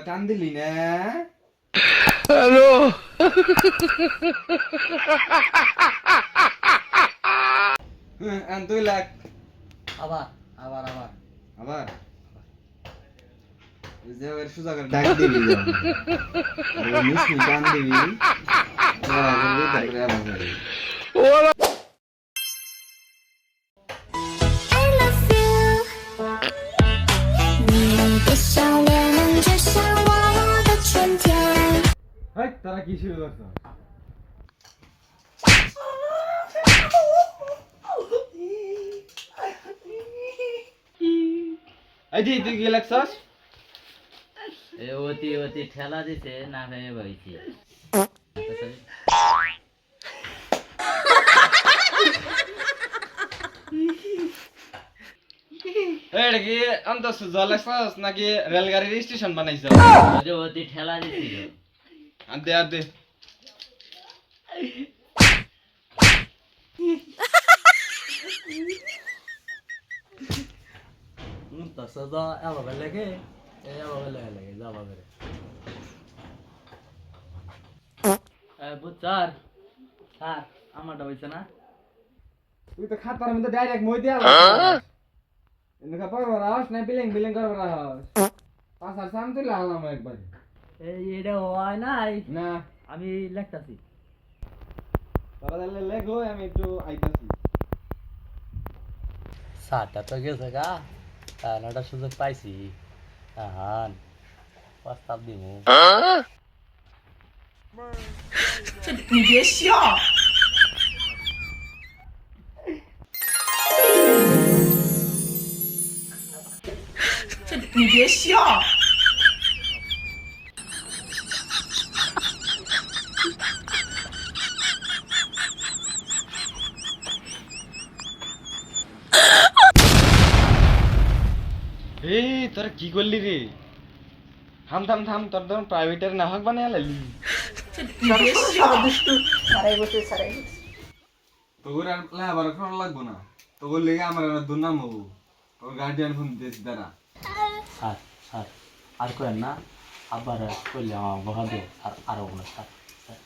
টান দিলি না হ্যালো তুই লাগ আবার আবার আবার আবার সোজা করে ডাক দিবি টান দিবি তারপরে আবার করবি। তারা কি শুরু করছো তুই কি লাগছস অতি অতি ঠেলা দিছে না ভেবে বইছি এটা কি অন্তস জল লাগছস নাকি রেলগাড়ির স্টেশন বানাইছো অতি ঠেলা দিছিল আদে আদে সদা এভাবে লাগে এভাবে লাগে যাবা করে বুঝছার স্যার আমারটা হইছে না তুই তো খাতার মধ্যে ডাইরেক্ট মই দিয়া এনে পড়বার আস না বিলিং বিলিং করবার আস পাঁচার সাম তুই লাগালাম একবার এটা হয় নাই না আমি লেখতাছি তোরা তাহলে লেখো আমি একটু আইতাছি স্যারটা তো গেছে গা একটা সুযোগ পাইছি হান প্রস্তাব দিব你别笑。你别笑。 এই তোরা কি করলি রে থাম থাম থাম তোর তো প্রাইভেটের নাহক বানিয়ে লালি 你别笑。 তোর আর আবার ফোন লাগবো না তোর লেগে আমার দুর্নাম হবো তোর গার্ডিয়ান ফোন দিয়েছি দাঁড়া স্যার স্যার আর করেন না আবার করলে আমার বহা দেব আর আরো না স্যার স্যার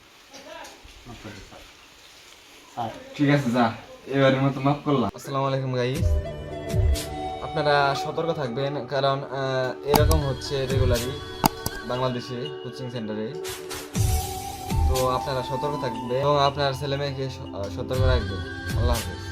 মাফ করে দিন, স্যার স্যার ঠিক আছে যা এবারের মতো মাফ করলাম আসসালামু আলাইকুম গাইস আপনারা সতর্ক থাকবেন কারণ এরকম হচ্ছে রেগুলারই বাংলাদেশে কোচিং সেন্টারে তো আপনারা সতর্ক থাকবেন এবং আপনার ছেলে মেয়েকে সতর্ক রাখবেন আল্লাহ হাফেজ